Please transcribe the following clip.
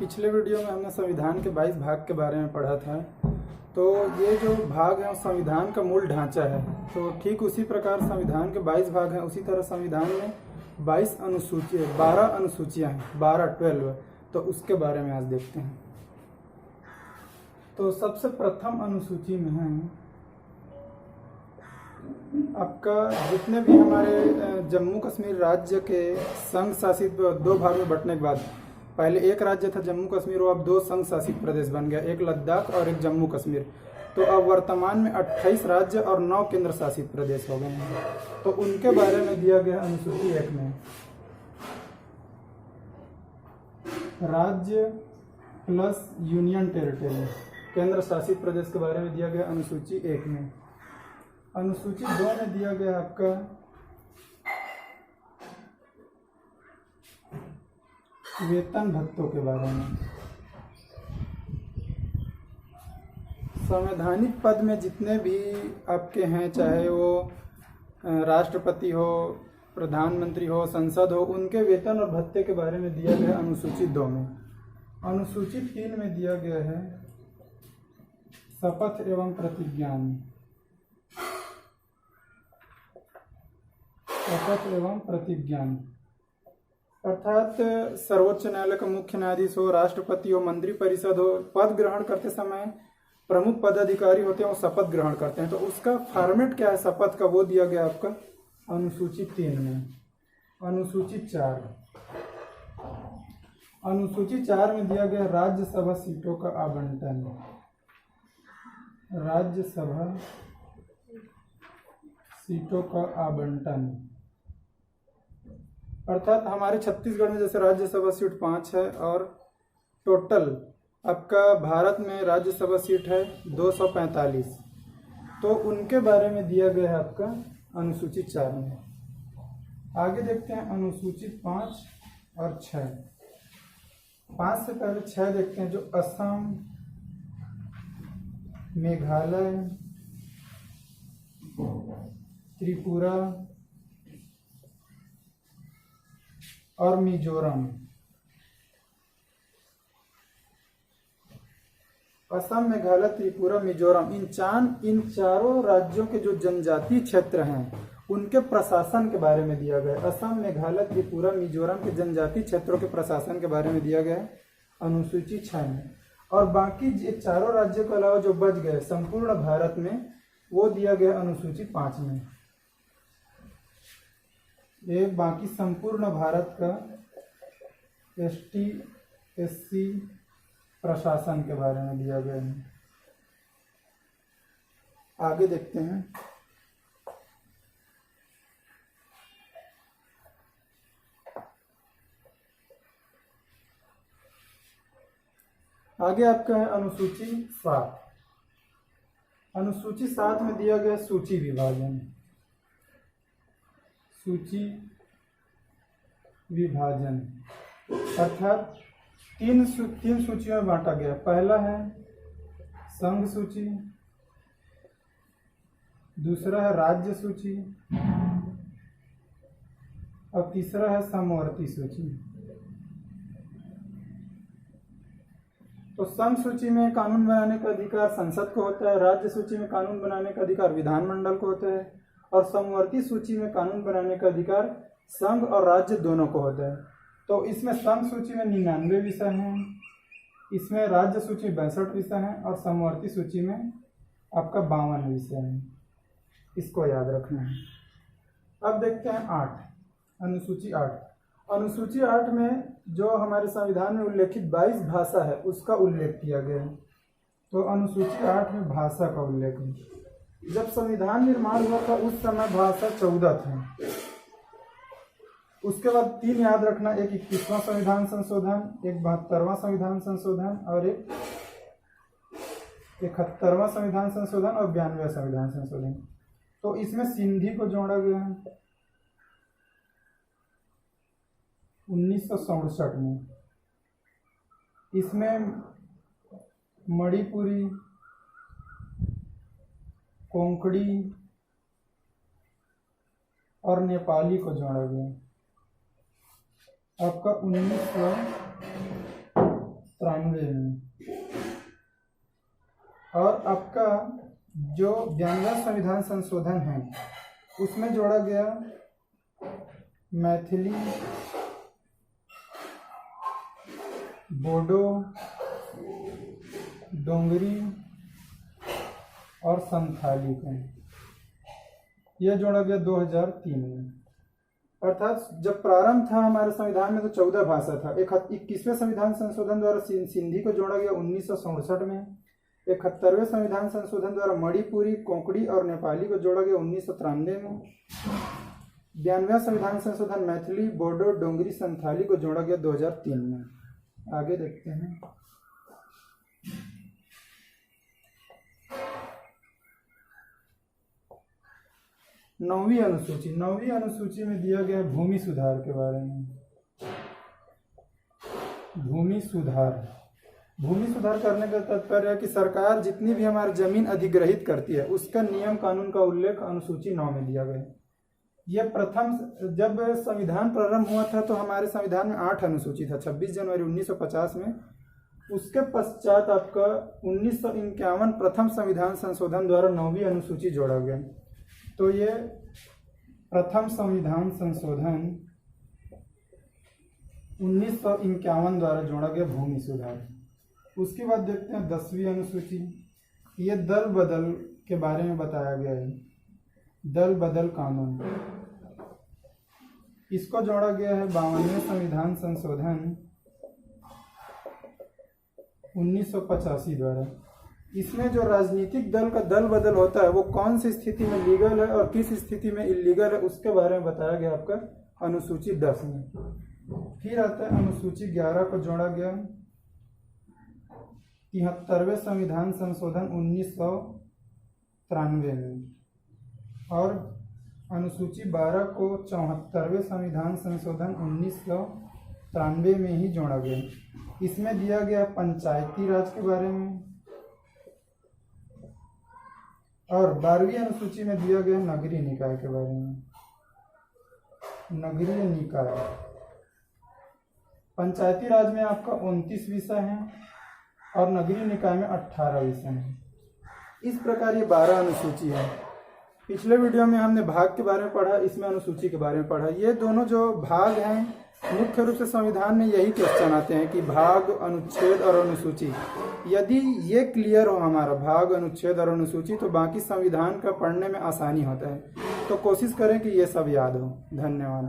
पिछले वीडियो में हमने संविधान के 22 भाग के बारे में पढ़ा था। तो ये जो भाग है संविधान का मूल ढांचा है। तो ठीक उसी प्रकार संविधान के 22 भाग हैं, उसी तरह संविधान में 22 अनुसूची 12 अनुसूचियाँ हैं, 12 तो उसके बारे में आज देखते हैं। तो सबसे प्रथम अनुसूची में है आपका जितने भी हमारे जम्मू कश्मीर राज्य के संघ शासित 2 भाग में बंटने के बाद पहले एक राज्य था जम्मू कश्मीर, वो अब 2 संघ शासित प्रदेश बन गया, एक लद्दाख और एक जम्मू कश्मीर। तो अब वर्तमान में 28 राज्य और 9 केंद्र शासित प्रदेश हो गए हैं। तो उनके बारे में दिया गया अनुसूची 1 में राज्य प्लस यूनियन टेरिटरी केंद्र शासित प्रदेश के बारे में दिया गया अनुसूची 1 में। अनुसूची 2 में दिया गया आपका वेतन भत्तों के बारे में। संवैधानिक पद में जितने भी आपके हैं, चाहे वो राष्ट्रपति हो, प्रधानमंत्री हो, संसद हो, उनके वेतन और भत्ते के बारे में दिया गया अनुसूची 2 में। अनुसूची 3 में दिया गया है शपथ एवं प्रतिज्ञान। शपथ एवं प्रतिज्ञान अर्थात सर्वोच्च न्यायालय का मुख्य न्यायाधीश हो, राष्ट्रपति हो, मंत्रिपरिषद हो, पद ग्रहण करते समय प्रमुख पदाधिकारी होते हैं, वो शपथ ग्रहण करते हैं। तो उसका फॉर्मेट क्या है शपथ का, वो दिया गया आपका अनुसूची 3 में। अनुसूची 4 में दिया गया राज्यसभा सीटों का आवंटन। राज्यसभा सीटों का आवंटन अर्थात हमारे छत्तीसगढ़ में जैसे राज्यसभा सीट 5 है और टोटल आपका भारत में राज्यसभा सीट है 245। तो उनके बारे में दिया गया है आपका अनुसूची 4 में। आगे देखते हैं अनुसूची 5 और 6। 5 से पहले 6 देखते हैं, जो असम, मेघालय, त्रिपुरा और मिजोरम। असम, मेघालय, त्रिपुरा, मिजोरम, इन चारों राज्यों के जो जनजातीय क्षेत्र हैं उनके प्रशासन के बारे में दिया गया है। असम, मेघालय, त्रिपुरा, मिजोरम के जनजातीय क्षेत्रों के प्रशासन के बारे में दिया गया है अनुसूची 6 में। और बाकी चारों राज्यों के अलावा जो बच गए संपूर्ण भारत में, वो दिया गया अनुसूची 5 में। ये बाकी संपूर्ण भारत का ST SC प्रशासन के बारे में दिया गया है। आगे देखते हैं आगे आपका है अनुसूची 7। अनुसूची 7 में दिया गया सूची विभाजन। सूची विभाजन अर्थात तीन सूचियों में बांटा गया। पहला है संघ सूची, दूसरा है राज्य सूची और तीसरा है समवर्ती सूची। तो संघ सूची में कानून बनाने का अधिकार संसद को होता है, राज्य सूची में कानून बनाने का अधिकार विधानमंडल को होता है और समवर्ती सूची में कानून बनाने का अधिकार संघ और राज्य दोनों को होता है। तो इसमें संघ सूची में 99 विषय हैं, इसमें राज्य सूची में 62 विषय हैं और समवर्ती सूची में आपका 52 विषय हैं। इसको याद रखना है। अब देखते हैं 8 अनुसूची 8। अनुसूची 8 में जो हमारे संविधान में उल्लेखित 22 भाषा है उसका उल्लेख किया गया है। तो अनुसूची 8 में भाषा का उल्लेख है। जब संविधान निर्माण हुआ था उस समय भाषा 14 थी। उसके बाद 3 याद रखना, एक 21वां संविधान संशोधन, एक 72वां संविधान संशोधन और एक 71वां संविधान संशोधन और 92वां संविधान संशोधन। तो इसमें सिंधी को जोड़ा गया है 1967 में। इसमें मणिपुरी, कोंकणी और नेपाली को जोड़ा गया। आपका 1973 में। और आपका जो 92वां संविधान संशोधन है उसमें जोड़ा गया मैथिली, बोडो, डोंगरी और संथाली को। यह जोड़ा गया 2003 में। अर्थात जब प्रारंभ था हमारे संविधान में तो 14 भाषा था। 21वें संविधान संशोधन द्वारा सिंधी को जोड़ा गया 1967 में। 71वें संविधान संशोधन द्वारा मणिपुरी, कोंकणी और नेपाली को जोड़ा गया 1993 में। 92वां संविधान संशोधन मैथिली, बोडो, डोंगरी, संथाली को जोड़ा गया 2003 में। आगे देखते हैं। नौवीं अनुसूची में दिया गया भूमि सुधार के बारे में। भूमि सुधार करने का तात्पर्य है कि सरकार जितनी भी हमारी जमीन अधिग्रहित करती है उसका नियम कानून का उल्लेख अनुसूची 9 में दिया गया है। यह प्रथम, जब संविधान प्रारंभ हुआ था तो हमारे संविधान में 8 अनुसूची था 26 जनवरी 1950 में। उसके पश्चात आपका 1951 प्रथम संविधान संशोधन द्वारा 9वीं अनुसूची जोड़ा गया। तो ये प्रथम संविधान संशोधन 1951 द्वारा जोड़ा गया भूमि सुधार। उसके बाद देखते हैं 10वीं अनुसूची। ये दल बदल के बारे में बताया गया है, दल बदल कानून। इसको जोड़ा गया है 52वें संविधान संशोधन 1985 द्वारा। इसमें जो राजनीतिक दल का दल बदल होता है वो कौन सी स्थिति में लीगल है और किस स्थिति में इलीगल है उसके बारे में बताया गया आपका अनुसूची 10 में। फिर आता है अनुसूची 11 को जोड़ा गया 73वें संविधान संशोधन 1993 में। और अनुसूची 12 को 74वें संविधान संशोधन 1993 में ही जोड़ा गया। इसमें दिया गया पंचायती राज के बारे में। और 12वीं अनुसूची में दिया गया नगरीय निकाय के बारे में। नगरीय निकाय, पंचायती राज में आपका 29 विषय हैं और नगरीय निकाय में 18 विषय हैं। इस प्रकार ये 12 अनुसूची है। पिछले वीडियो में हमने भाग के बारे में पढ़ा, इसमें अनुसूची के बारे में पढ़ा। ये दोनों जो भाग हैं मुख्य रूप से संविधान में यही क्वेश्चन आते हैं कि भाग, अनुच्छेद और अनुसूची। यदि ये क्लियर हो हमारा भाग, अनुच्छेद और अनुसूची तो बाकी संविधान का पढ़ने में आसानी होता है। तो कोशिश करें कि ये सब याद हो। धन्यवाद।